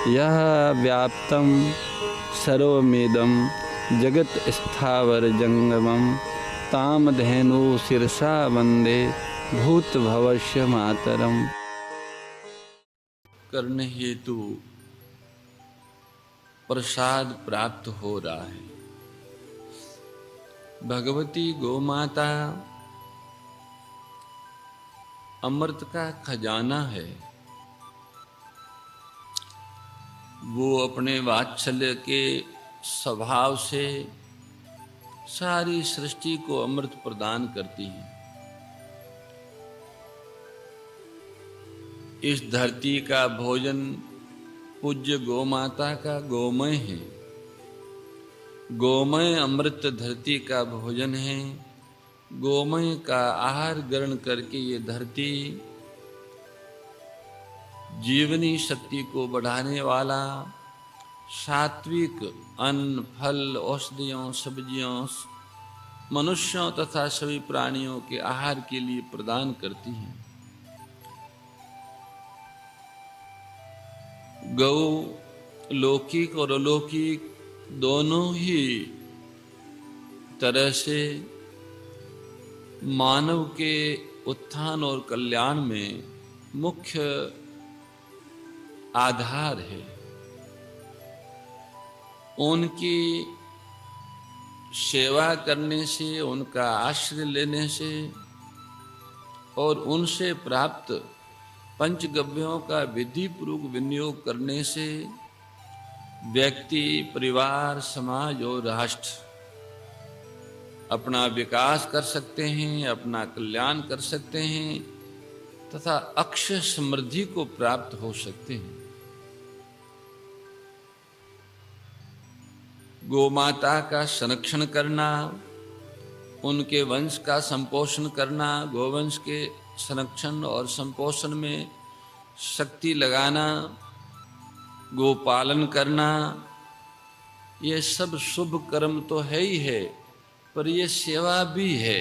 यह व्याप्तं सर्वमिदं जगत् स्थावर जंगमं तामधेनु शिरसा वंदे भूत भवस्य मातरम। करने हेतु प्रसाद प्राप्त हो रहा है। भगवती गोमाता अमृत का खजाना है। वो अपने वात्सल्य के स्वभाव से सारी सृष्टि को अमृत प्रदान करती है। इस धरती का भोजन पूज्य गोमाता का गोमय है। गोमय अमृत धरती का भोजन है। गोमय का आहार ग्रहण करके ये धरती जीवनी शक्ति को बढ़ाने वाला सात्विक अन्न, फल, औषधियों, सब्जियों मनुष्यों तथा सभी प्राणियों के आहार के लिए प्रदान करती है। गौ लौकिक और अलौकिक दोनों ही तरह से मानव के उत्थान और कल्याण में मुख्य आधार है। उनकी सेवा करने से, उनका आश्रय लेने से और उनसे प्राप्त पंचगव्यों का विधि पूर्वक विनियोग करने से व्यक्ति, परिवार, समाज और राष्ट्र अपना विकास कर सकते हैं, अपना कल्याण कर सकते हैं तथा अक्षय समृद्धि को प्राप्त हो सकते हैं। गोमाता का संरक्षण करना, उनके वंश का संपोषण करना, गोवंश के संरक्षण और संपोषण में शक्ति लगाना, गोपालन करना, ये सब शुभ कर्म तो है ही है, पर ये सेवा भी है।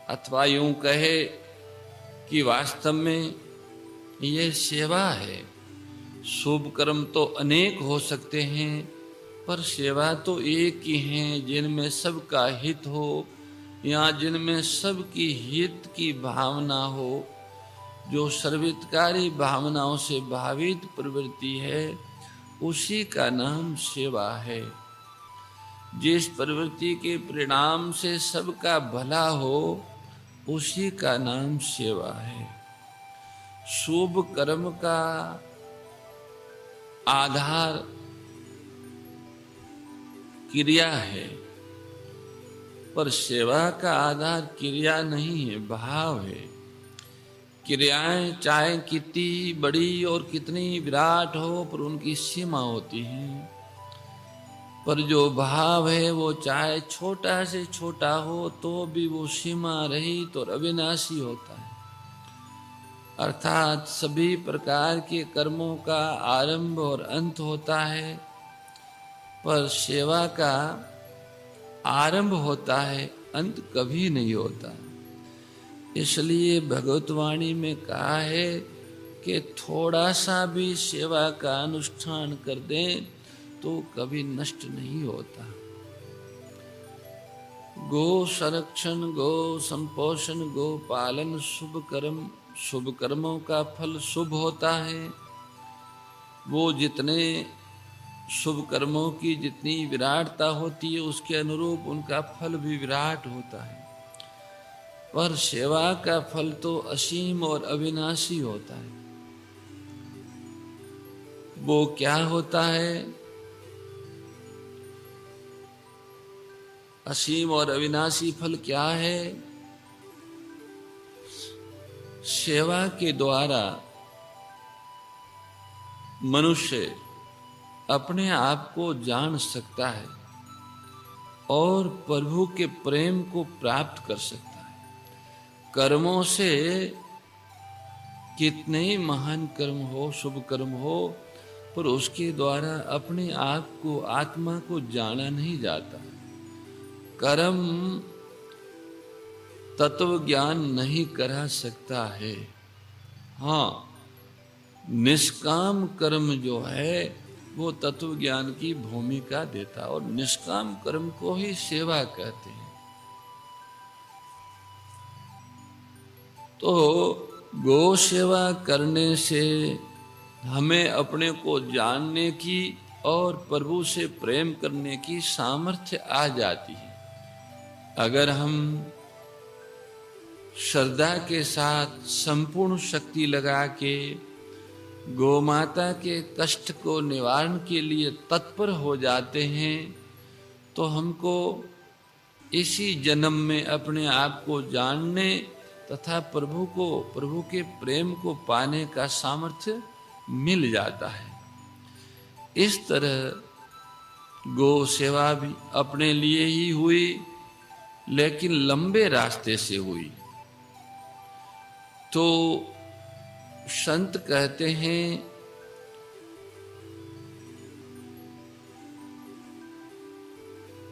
अथवा यूं कहे कि वास्तव में ये सेवा है। शुभ कर्म तो अनेक हो सकते हैं, पर सेवा तो एक ही है, जिनमें सबका हित हो या जिनमें सबकी हित की भावना हो। जो सर्वहितकारी भावनाओं से भावित प्रवृत्ति है, उसी का नाम सेवा है। जिस प्रवृत्ति के परिणाम से सबका भला हो, उसी का नाम सेवा है। शुभ कर्म का आधार क्रिया है, पर सेवा का आधार क्रिया नहीं है, भाव है। क्रियाएं चाहे कितनी बड़ी और कितनी विराट हो, पर उनकी सीमा होती है। पर जो भाव है वो चाहे छोटा से छोटा हो तो भी वो सीमा रहित और अविनाशी होता है। अर्थात सभी प्रकार के कर्मों का आरंभ और अंत होता है, पर सेवा का आरंभ होता है, अंत कभी नहीं होता। इसलिए भगवतवाणी में कहा है कि थोड़ा सा भी सेवा का अनुष्ठान कर दें तो कभी नष्ट नहीं होता। गो संरक्षण, गो संपोषण, गो पालन शुभ कर्म, शुभ कर्मों का फल शुभ होता है। वो जितने शुभ कर्मों की जितनी विराटता होती है, उसके अनुरूप उनका फल भी विराट होता है। पर सेवा का फल तो असीम और अविनाशी होता है। वो क्या होता है? असीम और अविनाशी फल क्या है? सेवा के द्वारा मनुष्य अपने आप को जान सकता है और प्रभु के प्रेम को प्राप्त कर सकता है। कर्मों से कितने ही महान कर्म हो, शुभ कर्म हो, पर उसके द्वारा अपने आप को, आत्मा को जाना नहीं जाता। कर्म तत्व ज्ञान नहीं करा सकता है। हाँ, निष्काम कर्म जो है वो तत्व ज्ञान की भूमिका देता, और निष्काम कर्म को ही सेवा कहते हैं। तो गौ सेवा करने से हमें अपने को जानने की और प्रभु से प्रेम करने की सामर्थ्य आ जाती है। अगर हम श्रद्धा के साथ संपूर्ण शक्ति लगा के गौ माता के कष्ट को निवारण के लिए तत्पर हो जाते हैं, तो हमको इसी जन्म में अपने आप को जानने तथा प्रभु के प्रेम को पाने का सामर्थ्य मिल जाता है। इस तरह गौ सेवा भी अपने लिए ही हुई, लेकिन लंबे रास्ते से हुई। तो संत कहते हैं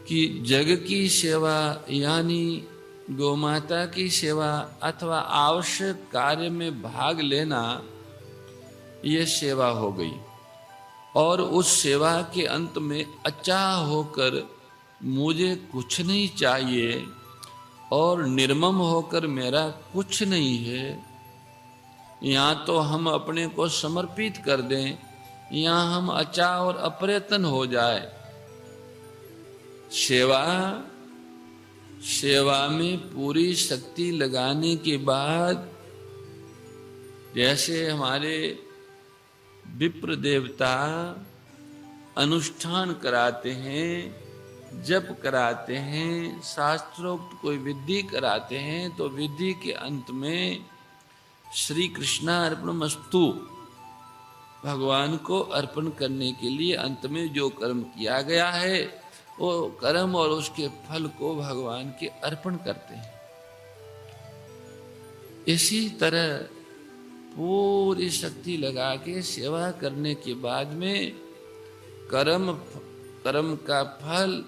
कि जग की सेवा यानी गौ माता की सेवा अथवा आवश्यक कार्य में भाग लेना, ये सेवा हो गई। और उस सेवा के अंत में अचाह होकर मुझे कुछ नहीं चाहिए और निर्मम होकर मेरा कुछ नहीं है, या तो हम अपने को समर्पित कर दें या हम अचाह और अप्रयत्न हो जाए। सेवा में पूरी शक्ति लगाने के बाद, जैसे हमारे विप्र देवता अनुष्ठान कराते हैं, जप कराते हैं, शास्त्रोक्त कोई विधि कराते हैं, तो विधि के अंत में श्री कृष्णार्पणमस्तु भगवान को अर्पण करने के लिए अंत में जो कर्म किया गया है वो कर्म और उसके फल को भगवान के अर्पण करते हैं। इसी तरह पूरी शक्ति लगा के सेवा करने के बाद में कर्म का फल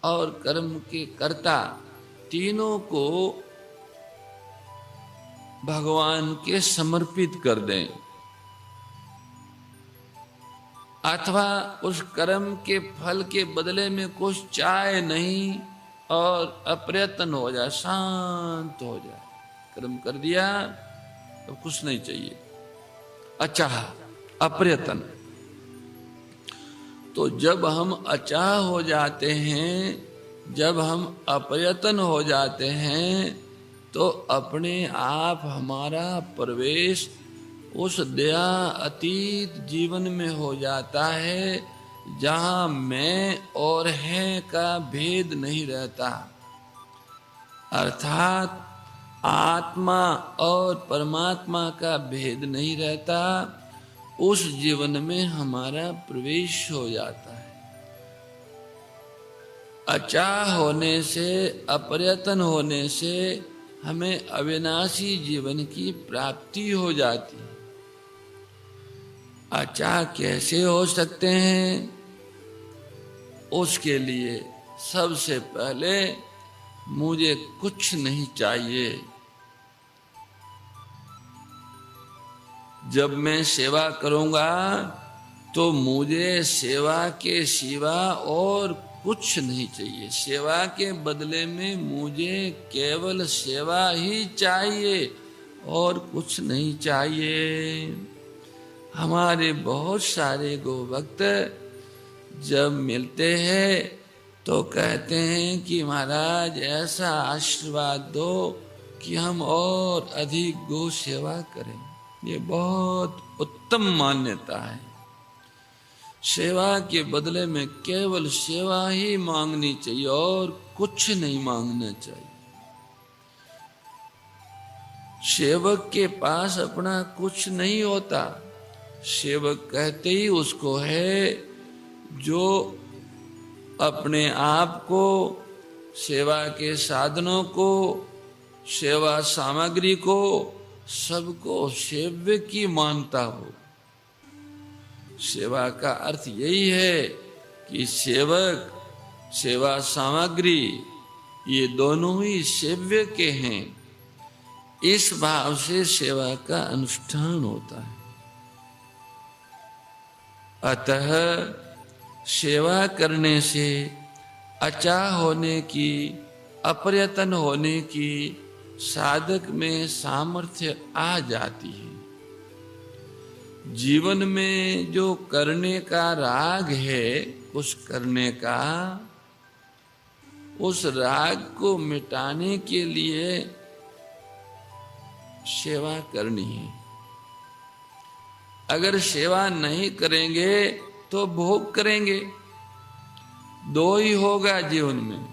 और कर्म के कर्ता तीनों को भगवान के समर्पित कर दें, अथवा उस कर्म के फल के बदले में कुछ चाहे नहीं और अप्रयत्न हो जाए, शांत हो जाए। कर्म कर दिया तो कुछ नहीं चाहिए, अचाह अप्रयत्न। तो जब हम अचाह हो जाते हैं, जब हम अप्रयत्न हो जाते हैं, तो अपने आप हमारा प्रवेश उस दया अतीत जीवन में हो जाता है, जहाँ मैं और है का भेद नहीं रहता। अर्थात आत्मा और परमात्मा का भेद नहीं रहता। उस जीवन में हमारा प्रवेश हो जाता है। अचाह होने से, अप्रयत्न होने से हमें अविनाशी जीवन की प्राप्ति हो जाती है। अचाह कैसे हो सकते हैं? उसके लिए सबसे पहले मुझे कुछ नहीं चाहिए। जब मैं सेवा करूंगा तो मुझे सेवा के सिवा और कुछ नहीं चाहिए। सेवा के बदले में मुझे केवल सेवा ही चाहिए और कुछ नहीं चाहिए। हमारे बहुत सारे गोभक्त जब मिलते हैं तो कहते हैं कि महाराज ऐसा आशीर्वाद दो कि हम और अधिक गो सेवा करें। ये बहुत उत्तम मान्यता है। सेवा के बदले में केवल सेवा ही मांगनी चाहिए और कुछ नहीं मांगना चाहिए। सेवक के पास अपना कुछ नहीं होता। सेवक कहते ही उसको है जो अपने आप को, सेवा के साधनों को, सेवा सामग्री को, सबको सेव्य की मानता हो। सेवा का अर्थ यही है कि सेवक, सेवा सामग्री, ये दोनों ही सेव्य के हैं। इस भाव से सेवा का अनुष्ठान होता है। अतः सेवा करने से अचाह होने की, अप्रयत्न होने की साधक में सामर्थ्य आ जाती है। जीवन में जो करने का राग है, उस करने का, उस राग को मिटाने के लिए सेवा करनी है। अगर सेवा नहीं करेंगे तो भोग करेंगे। दो ही होगा जीवन में,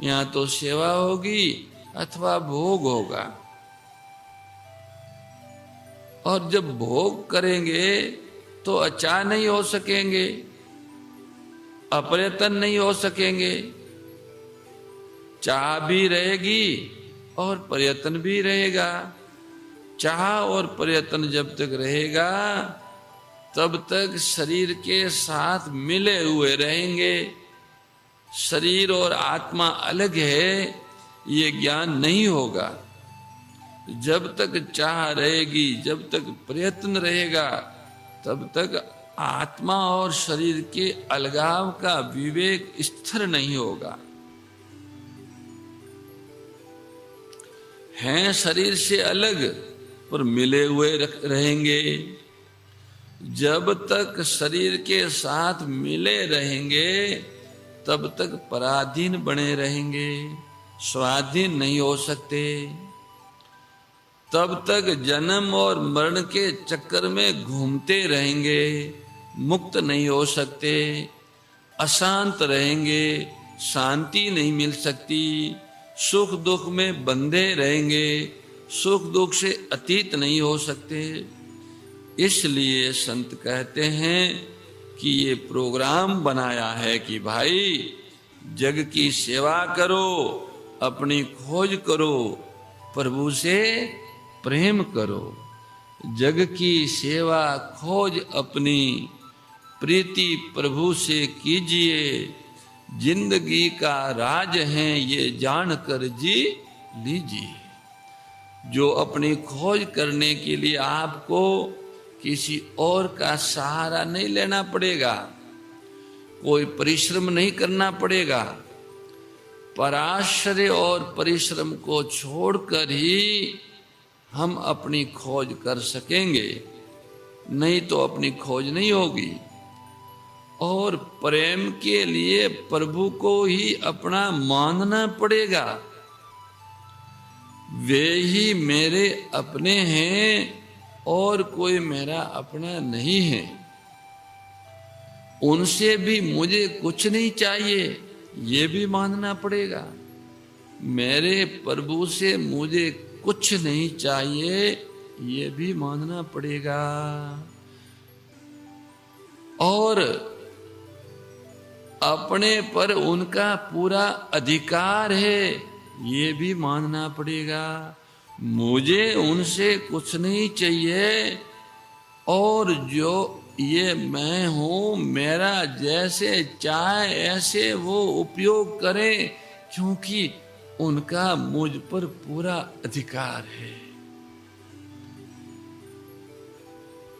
या तो सेवा होगी अथवा भोग होगा। और जब भोग करेंगे तो अचाह नहीं हो सकेंगे, अप्रयत्न नहीं हो सकेंगे। चाह भी रहेगी और प्रयत्न भी रहेगा। चाह और प्रयत्न जब तक रहेगा तब तक शरीर के साथ मिले हुए रहेंगे। शरीर और आत्मा अलग है, ये ज्ञान नहीं होगा। जब तक चाह रहेगी, जब तक प्रयत्न रहेगा, तब तक आत्मा और शरीर के अलगाव का विवेक स्थिर नहीं होगा। हैं शरीर से अलग पर मिले हुए रहेंगे। जब तक शरीर के साथ मिले रहेंगे तब तक पराधीन बने रहेंगे, स्वाधीन नहीं हो सकते। तब तक जन्म और मरण के चक्कर में घूमते रहेंगे, मुक्त नहीं हो सकते, अशांत रहेंगे, शांति नहीं मिल सकती, सुख दुख में बंधे रहेंगे, सुख दुख से अतीत नहीं हो सकते। इसलिए संत कहते हैं कि ये प्रोग्राम बनाया है कि भाई जग की सेवा करो, अपनी खोज करो, प्रभु से प्रेम करो। जग की सेवा खोज अपनी, प्रीति प्रभु से कीजिए। जिंदगी का राज है ये जानकर जी लीजिए। जो अपनी खोज करने के लिए आपको किसी और का सहारा नहीं लेना पड़ेगा, कोई परिश्रम नहीं करना पड़ेगा। पराश्रय और परिश्रम को छोड़कर ही हम अपनी खोज कर सकेंगे, नहीं तो अपनी खोज नहीं होगी। और प्रेम के लिए प्रभु को ही अपना मानना पड़ेगा। वे ही मेरे अपने हैं और कोई मेरा अपना नहीं है। उनसे भी मुझे कुछ नहीं चाहिए, ये भी मानना पड़ेगा। मेरे प्रभु से मुझे कुछ नहीं चाहिए, ये भी मानना पड़ेगा। और अपने पर उनका पूरा अधिकार है, ये भी मानना पड़ेगा। मुझे उनसे कुछ नहीं चाहिए और जो ये मैं हूं, मेरा जैसे चाहे ऐसे वो उपयोग करें, क्योंकि उनका मुझ पर पूरा अधिकार है।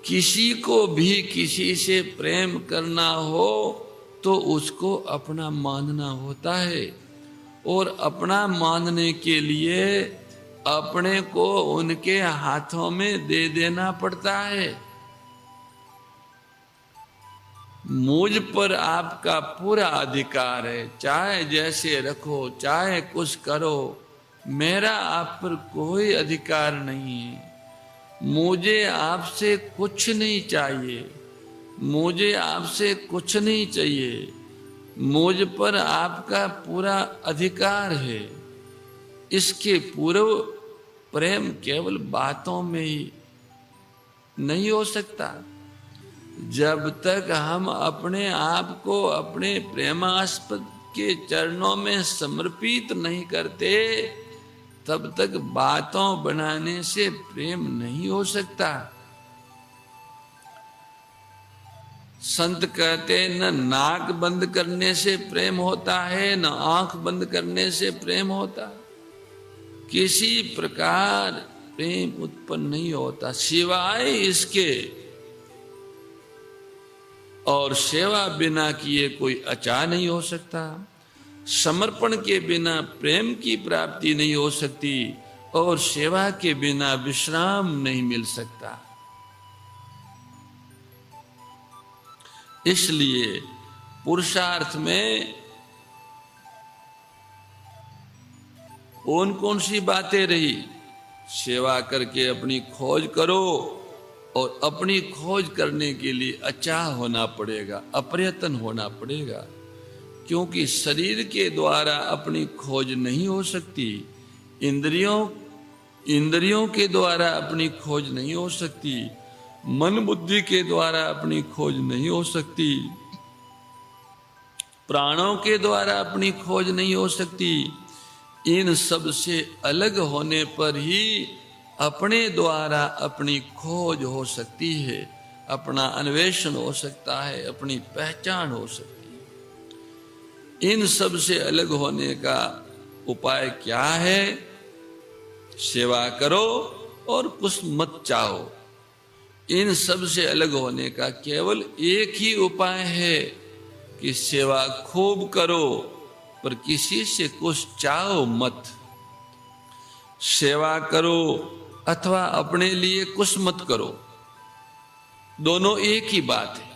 किसी को भी किसी से प्रेम करना हो तो उसको अपना मानना होता है, और अपना मानने के लिए अपने को उनके हाथों में दे देना पड़ता है। मुझ पर आपका पूरा अधिकार है, चाहे जैसे रखो, चाहे कुछ करो, मेरा आप पर कोई अधिकार नहीं है। मुझे आपसे कुछ नहीं चाहिए, मुझे आपसे कुछ नहीं चाहिए, मुझ पर आपका पूरा अधिकार है। इसके पूर्व प्रेम केवल बातों में ही नहीं हो सकता। जब तक हम अपने आप को अपने प्रेमास्पद के चरणों में समर्पित नहीं करते, तब तक बातों बनाने से प्रेम नहीं हो सकता। संत कहते हैं न नाक बंद करने से प्रेम होता है, न आंख बंद करने से प्रेम होता। किसी प्रकार प्रेम उत्पन्न नहीं होता सिवाय इसके और सेवा बिना किए कोई अचा नहीं हो सकता। समर्पण के बिना प्रेम की प्राप्ति नहीं हो सकती और सेवा के बिना विश्राम नहीं मिल सकता। इसलिए पुरुषार्थ में कौन कौन सी बातें रही? सेवा करके अपनी खोज करो और अपनी खोज करने के लिए अचाह होना पड़ेगा, अप्रयत्न होना पड़ेगा, क्योंकि शरीर के द्वारा अपनी खोज नहीं हो सकती, इंद्रियों के द्वारा अपनी खोज नहीं हो सकती, मन बुद्धि के द्वारा अपनी खोज नहीं हो सकती, प्राणों के द्वारा अपनी खोज नहीं हो सकती। इन सब से अलग होने पर ही अपने द्वारा अपनी खोज हो सकती है, अपना अन्वेषण हो सकता है, अपनी पहचान हो सकती है। इन सब से अलग होने का उपाय क्या है? सेवा करो और कुछ मत चाहो। इन सब से अलग होने का केवल एक ही उपाय है कि सेवा खूब करो पर किसी से कुछ चाहो मत। सेवा करो अथवा अपने लिए कुछ मत करो, दोनों एक ही बात है।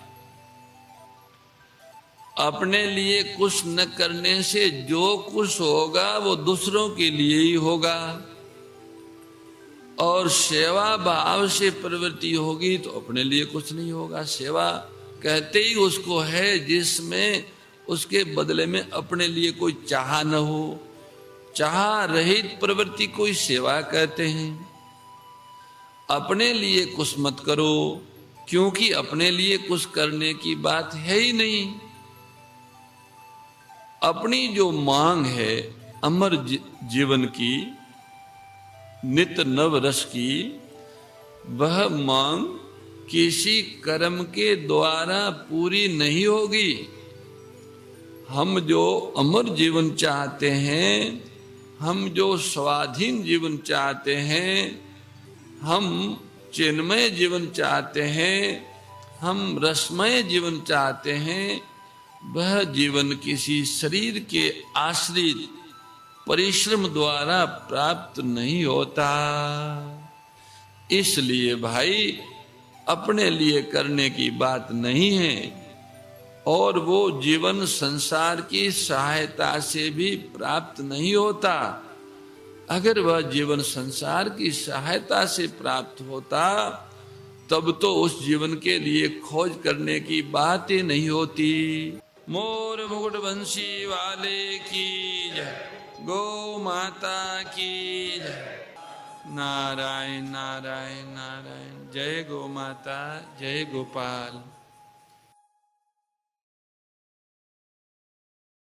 अपने लिए कुछ न करने से जो कुछ होगा वो दूसरों के लिए ही होगा, और सेवा भाव से प्रवृत्ति होगी तो अपने लिए कुछ नहीं होगा। सेवा कहते ही उसको है जिसमें उसके बदले में अपने लिए कोई चाह न हो। चाह रहित प्रवृत्ति कोई सेवा कहते हैं। अपने लिए कुछ मत करो, क्योंकि अपने लिए कुछ करने की बात है ही नहीं। अपनी जो मांग है अमर जीवन की, नित्य नव रस की, वह मांग किसी कर्म के द्वारा पूरी नहीं होगी। हम जो अमर जीवन चाहते हैं, हम जो स्वाधीन जीवन चाहते हैं, हम चिन्मय जीवन चाहते हैं, हम रसमय जीवन चाहते हैं, वह जीवन किसी शरीर के आश्रित परिश्रम द्वारा प्राप्त नहीं होता। इसलिए भाई अपने लिए करने की बात नहीं है, और वो जीवन संसार की सहायता से भी प्राप्त नहीं होता। अगर वह जीवन संसार की सहायता से प्राप्त होता तब तो उस जीवन के लिए खोज करने की बात ही नहीं होती। मोर मुकुट बंसी वाले की जय, गौ माता की जय। नारायण नारायण नारायण। जय गौ माता, जय गोपाल।